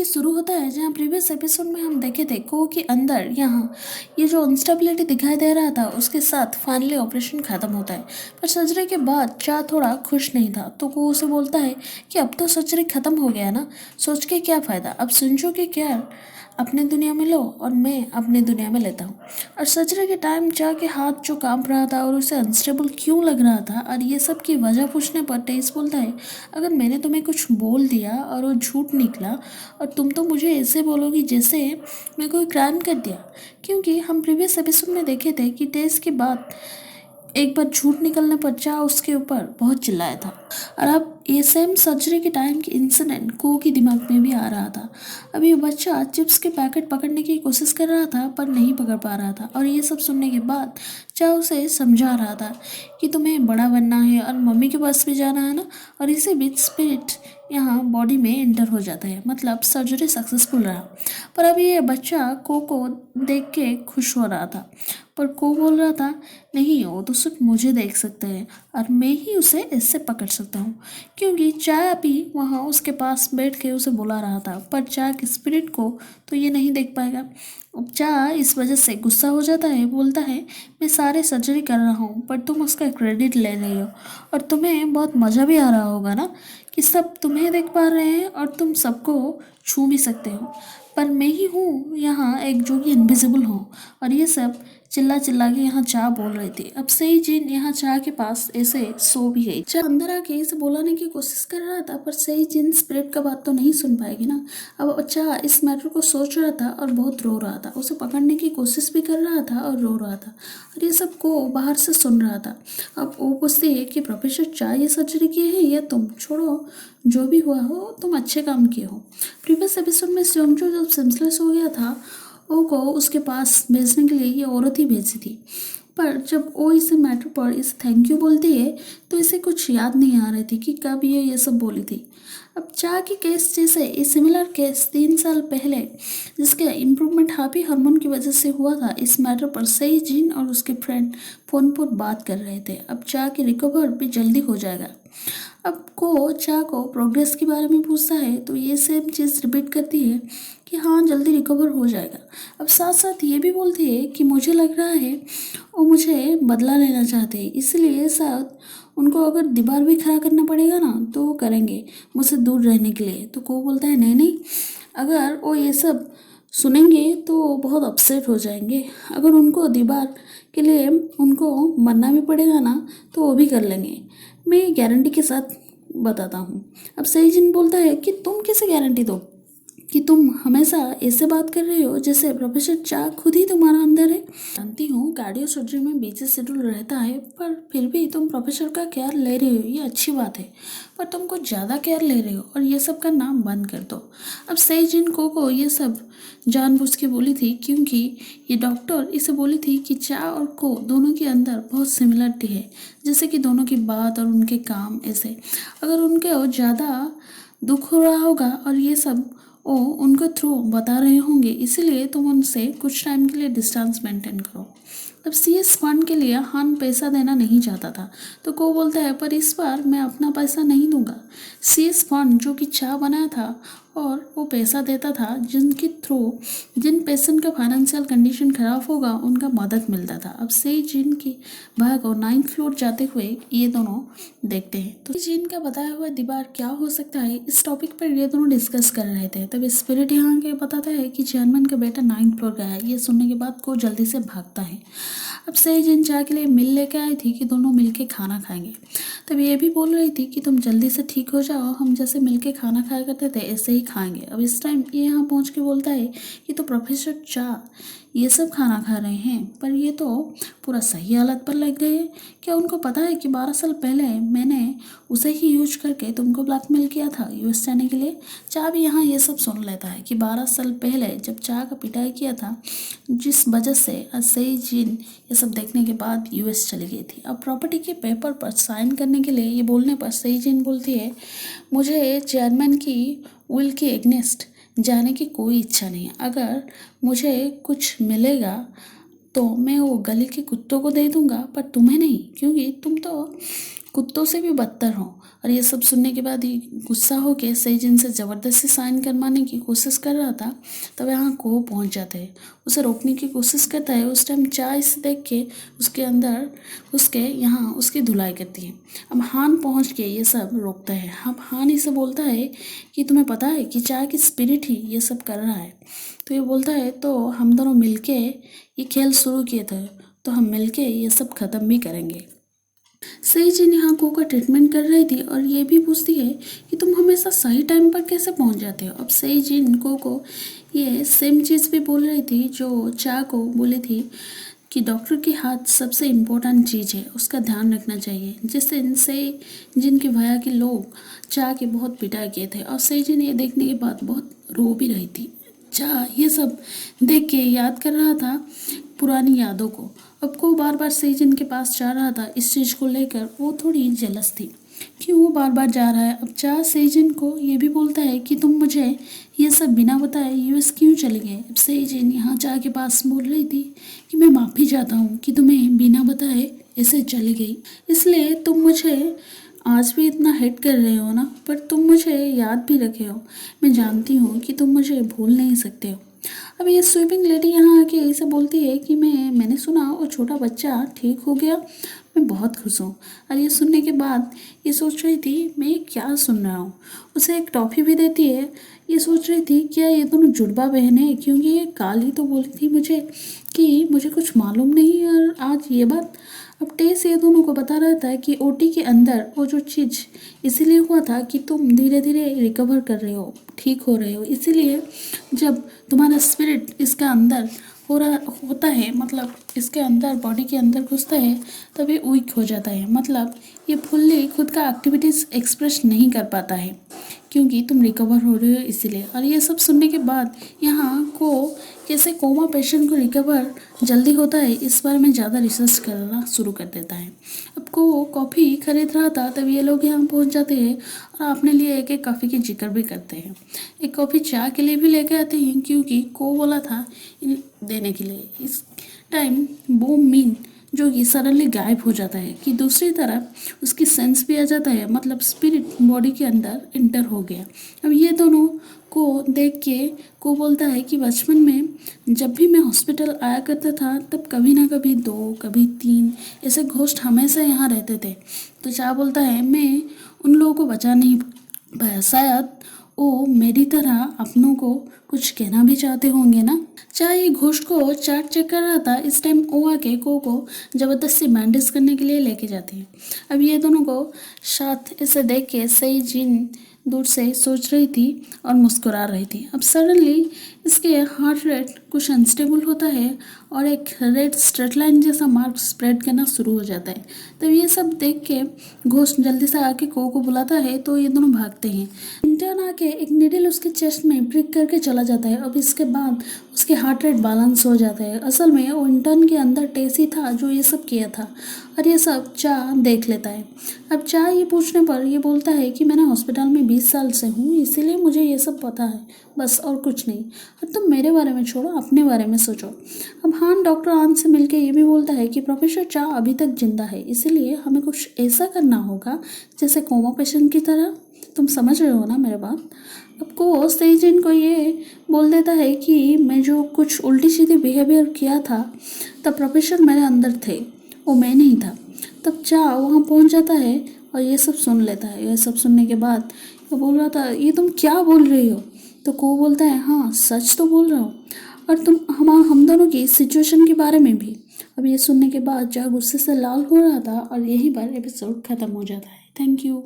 की शुरू होता है जहाँ प्रीवियस एपिसोड में हम देखे थे को के अंदर यहाँ ये जो अनस्टेबिलिटी दिखाई दे रहा था उसके साथ फाइनली ऑपरेशन ख़त्म होता है। पर सर्जरी के बाद चा थोड़ा खुश नहीं था तो को उसे बोलता है कि अब तो सर्जरी ख़त्म हो गया ना, सोच के क्या फ़ायदा, अब सुनजो की केयर अपने दुनिया में लो और मैं अपनी दुनिया में लेता हूँ। और सर्जरी के टाइम चा के हाथ जो कांप रहा था और उसे अनस्टेबल क्यों लग रहा था और ये सब की वजह पूछने पर टेस बोलता है अगर मैंने तुम्हें कुछ बोल दिया और वो झूठ निकला और तुम तो मुझे ऐसे बोलोगी जैसे मैं कोई क्राइम कर दिया, क्योंकि हम प्रीवियस एपिसोड में देखे थे कि टेस के बाद एक बार झूठ निकलने पर चा उसके ऊपर बहुत चिल्लाया था। और अब ये सेम सर्जरी के टाइम की इंसिडेंट को के दिमाग में भी आ रहा था। अभी बच्चा चिप्स के पैकेट पकड़ने की कोशिश कर रहा था पर नहीं पकड़ पा रहा था और ये सब सुनने के बाद चा उसे समझा रहा था कि तुम्हें बड़ा बनना है और मम्मी के पास भी जाना है ना। और इसी बीच स्पिरिट यहाँ बॉडी में एंटर हो जाता है, मतलब सर्जरी सक्सेसफुल रहा। पर अभी ये बच्चा को देख के खुश हो रहा था पर को बोल रहा था नहीं, वो तो सिर्फ मुझे देख सकते हैं और मैं ही उसे ऐसे पकड़ सकता हूँ, क्योंकि चाय अभी वहाँ उसके पास बैठ के उसे बुला रहा था पर चाय के स्पिरिट को तो ये नहीं देख पाएगा। अब चाय इस वजह से गुस्सा हो जाता है, बोलता है मैं सारे सर्जरी कर रहा हूँ पर तुम उसका क्रेडिट ले रही हो और तुम्हें बहुत मज़ा भी आ रहा होगा ना कि सब तुम्हें देख पा रहे हैं और तुम सबको छू भी सकते हो, पर मैं ही हूँ यहाँ एक जो कि इनविजिबल हूँ। और ये सब चिल्ला चिल्ला के यहाँ चाह बोल रही थी। अब सही जिन यहाँ चाह के पास ऐसे सो भी गई। चाह अंदर आके इसे बुलाने की कोशिश कर रहा था पर सही जिन स्पिरिट का बात तो नहीं सुन पाएगी ना। अब चाह इस मैटर को सोच रहा था और बहुत रो रहा था, उसे पकड़ने की कोशिश भी कर रहा था और रो रहा था और ये सब को बाहर से सुन रहा था। अब वो पूछती है कि प्रोफेसर चाह ये सर्जरी किए हैं या तुम, छोड़ो जो भी हुआ हो तुम अच्छे काम किए हो। प्रीवियस एपिसोड में स्योंगजो जब सेंसलेस हो गया था ओ को उसके पास भेजने के लिए ये औरत ही भेजी थी, पर जब वो इसे मैटर पर इसे थैंक यू बोलती है तो इसे कुछ याद नहीं आ रही थी कि कब ये सब बोली थी। अब चाह के केस जैसे ये सिमिलर केस 3 साल पहले जिसका इम्प्रूवमेंट हापी हार्मोन की वजह से हुआ था, इस मैटर पर सही जिन और उसके फ्रेंड फ़ोन पर बात कर रहे थे। अब चाह की रिकवर भी जल्दी हो जाएगा। अब को चाह को प्रोग्रेस के बारे में पूछता है तो ये सेम चीज़ रिपीट करती है कि हाँ जल्दी रिकवर हो जाएगा। अब साथ साथ ये भी बोलती है कि मुझे लग रहा है वो मुझे बदला लेना चाहते हैं, इसलिए साथ उनको अगर दीवार भी खड़ा करना पड़ेगा ना तो वो करेंगे मुझसे दूर रहने के लिए। तो को बोलता है नहीं नहीं, अगर वो ये सब सुनेंगे तो वो बहुत अपसेट हो जाएंगे, अगर उनको दीवार के लिए उनको मरना भी पड़ेगा ना तो वो भी कर लेंगे, मैं गारंटी के साथ बताता हूँ। अब सही जिन बोलता है कि तुम कैसे गारंटी दो कि तुम हमेशा ऐसे बात कर रहे हो जैसे प्रोफेसर चा खुद ही तुम्हारा अंदर है। जानती हूँ कार्डियो सर्जरी में बिजी शेड्यूल रहता है पर फिर भी तुम प्रोफेसर का केयर ले रहे हो, ये अच्छी बात है, पर तुम कुछ ज़्यादा केयर ले रहे हो और ये सब का नाम बंद कर दो। अब सही जिन को ये सब जानबूझ के बोली थी क्योंकि ये डॉक्टर इसे बोली थी कि चा और को दोनों के अंदर बहुत सिमिलरिटी है, जैसे कि दोनों की बात और उनके काम ऐसे, अगर उनके ज़्यादा दुख हो रहा होगा और ये सब वो उनको थ्रू बता रहे होंगे, इसीलिए तुम उनसे कुछ टाइम के लिए डिस्टेंस मेंटेन करो। अब CS फंड के लिए हान पैसा देना नहीं चाहता था तो को बोलता है पर इस बार मैं अपना पैसा नहीं दूंगा। CS फंड जो कि चाह बनाया था और वो पैसा देता था जिनके थ्रू जिन पेशेंट का फाइनेंशियल कंडीशन खराब होगा उनका मदद मिलता था। अब से जिनकी भाग और 9th फ्लोर जाते हुए ये दोनों देखते हैं तो जिन का बताया हुआ दीवार क्या हो सकता है, इस टॉपिक पर ये दोनों डिस्कस कर रहे थे। तब स्पिरिट यहाँ के बताता है कि चेयरमैन का बेटा 9th फ्लोर गया है। ये सुनने के बाद को जल्दी से भागता है। अब सही जिन चाय के लिए मिल लेके आई थी कि दोनों मिलके खाना खाएंगे, तब ये भी बोल रही थी कि तुम जल्दी से ठीक हो जाओ, हम जैसे मिलके खाना खाया करते थे ऐसे ही खाएंगे। अब इस टाइम ये यहाँ पहुँच के बोलता है कि तो प्रोफेसर चा ये सब खाना खा रहे हैं पर ये तो पूरा सही हालत पर लग गए, क्या उनको पता है कि 12 साल पहले मैंने उसे ही यूज करके तुमको ब्लैकमेल किया था US जाने के लिए। चाह भी यहाँ ये सब सुन लेता है कि 12 साल पहले जब चाह का पिटाई किया था जिस वजह से सही जिन ये सब देखने के बाद US चली गई थी। अब प्रॉपर्टी के पेपर पर साइन करने के लिए ये बोलने पर सही जिन बोलती है मुझे चेयरमैन की विल के एग्नेस्ट जाने की कोई इच्छा नहीं है, अगर मुझे कुछ मिलेगा तो मैं वो गली के कुत्तों को दे दूंगा पर तुम्हें नहीं, क्योंकि तुम तो कुत्तों से भी बदतर हो। और ये सब सुनने के बाद ही गुस्सा होकर सेजिन से ज़बरदस्ती साइन करवाने की कोशिश कर रहा था। तब यहाँ को पहुँच जाते हैं, उसे रोकने की कोशिश करता है। उस टाइम चाय इसे देख के उसके अंदर उसके यहाँ उसकी धुलाई करती है। अब हान पहुँच के ये सब रोकता है। अब हान इसे बोलता है कि तुम्हें पता है कि चाय की स्पिरिट ही ये सब कर रहा है। तो ये बोलता है तो हम दोनों मिलके ये खेल शुरू किए थे, तो हम मिलके ये सब ख़त्म भी करेंगे। सही जिन यहाँ को का ट्रीटमेंट कर रही थी और ये भी पूछती है कि तुम हमेशा सही टाइम पर कैसे पहुँच जाते हो। अब सही जिन को ये सेम चीज़ भी बोल रही थी जो चा को बोली थी कि डॉक्टर के हाथ सबसे इम्पोर्टेंट चीज़ है, उसका ध्यान रखना चाहिए। जिससे इनसे जिनके भैया के लोग चा के बहुत पिटाई किए थे और सही जिन ये देखने के बाद बहुत रो भी रही थी। चा ये सब देख के याद कर रहा था पुरानी यादों को। अब को बार बार सेजिन के पास जा रहा था। इस चीज़ को लेकर वो थोड़ी जेलस थी कि वो बार बार जा रहा है। अब चा सेजिन को ये भी बोलता है कि तुम मुझे ये सब बिना बताए यूएस क्यों चले गए। अब सेजिन यहाँ चा के पास बोल रही थी कि मैं माफ़ी चाहता हूँ कि तुम्हें बिना बताए ऐसे चली गई, इसलिए तुम मुझे आज भी इतना हेट कर रहे हो ना, पर तुम मुझे याद भी रखे हो। मैं जानती हूँ कि तुम मुझे भूल नहीं सकते हो। अब ये स्वीपिंग लेडी यहाँ आके ऐसे बोलती है कि मैंने सुना वो छोटा बच्चा ठीक हो गया, मैं बहुत खुश हूँ। और ये सुनने के बाद ये सोच रही थी मैं क्या सुन रहा हूँ। उसे एक टॉफ़ी भी देती है। ये सोच रही थी क्या ये दोनों जुड़वा बहनें हैं, क्योंकि ये काल ही तो बोली थी मुझे कि मुझे कुछ मालूम नहीं। और आज ये बात अब टेस ये दोनों को बता रहा था कि ओटी के अंदर वो जो चीज़ इसीलिए हुआ था कि तुम धीरे धीरे रिकवर कर रहे हो, ठीक हो रहे हो। इसीलिए जब तुम्हारा स्पिरिट इसका अंदर हो रहा होता है, मतलब इसके अंदर बॉडी के अंदर घुसता है, तब ये वीक हो जाता है। मतलब ये फुल्ली खुद का एक्टिविटीज़ एक्सप्रेस नहीं कर पाता है क्योंकि तुम रिकवर हो रहे हो इसीलिए। और ये सब सुनने के बाद यहाँ को कैसे कोमा पेशेंट को रिकवर जल्दी होता है इस बारे में ज़्यादा रिसर्च करना शुरू कर देता है। अब को कॉफ़ी खरीद रहा था तब ये लोग यहाँ पहुँच जाते हैं और अपने लिए एक एक कॉफ़ी की जिक्र भी करते हैं। एक कॉफ़ी चाय के लिए भी लेके आते हैं क्योंकि को बोला था देने के लिए। इस टाइम वो मीन जो कि सडनली गायब हो जाता है कि दूसरी तरफ उसकी सेंस भी आ जाता है, मतलब स्पिरिट बॉडी के अंदर इंटर हो गया। अब ये दोनों को देख के को बोलता है कि बचपन में जब भी मैं हॉस्पिटल आया करता था तब कभी ना कभी 2 कभी 3 ऐसे घोस्ट हमेशा यहाँ रहते थे। तो चाह बोलता है मैं उन लोगों को बचा नहीं पाया, शायद वो मेरी तरह अपनों को कुछ कहना भी चाहते होंगे ना। चाहे ये घोष को चार्ट चेक कर रहा था, इस टाइम वो आके को ज़बरदस्ती बैंडेज करने के लिए लेके जाती है। अब ये दोनों को साथ इसे देख के सही जिन दूर से सोच रही थी और मुस्कुरा रही थी। अब सडनली इसके हार्ट रेट कुछ अनस्टेबल होता है और एक रेड स्ट्रेट लाइन जैसा मार्क स्प्रेड करना शुरू हो जाता है। तब ये सब देख के घोस्ट जल्दी से आके को बुलाता है तो ये दोनों भागते हैं। इंटर्न आके एक निडल उसके चेस्ट में प्रिक करके चला जाता है। अब इसके बाद उसके हार्ट रेट बैलेंस हो जाता है। असल में वो इंटर्न के अंदर टेसी था जो ये सब किया था और ये सब चाह देख लेता है। अब चाह ये पूछने पर ये बोलता है कि मैंने हॉस्पिटल में 20 साल से हूँ, इसीलिए मुझे ये सब पता है, बस और कुछ नहीं। अब तुम मेरे बारे में छोड़ो, अपने बारे में सोचो। अब हान डॉक्टर आन से मिलके ये भी बोलता है कि प्रोफेसर चाह अभी तक जिंदा है, इसीलिए हमें कुछ ऐसा करना होगा जैसे कोमा पेशेंट की तरह। तुम समझ रहे हो ना मेरे बात। अब को सेजिन को ये बोल देता है कि मैं जो कुछ उल्टी सीधी बिहेवियर किया था तब प्रोफेसर मेरे अंदर थे, वो मैं नहीं था। तब चाह वहाँ पहुँच जाता है और ये सब सुन लेता है। ये सब सुनने के बाद वो बोल रहा था ये तुम क्या बोल रही हो। तो को बोलता है हाँ सच तो बोल रहा हूँ, और तुम हम दोनों की सिचुएशन के बारे में भी। अब ये सुनने के बाद चाह गुस्से से लाल हो रहा था और यहीं पर एपिसोड ख़त्म हो जाता है। Thank you.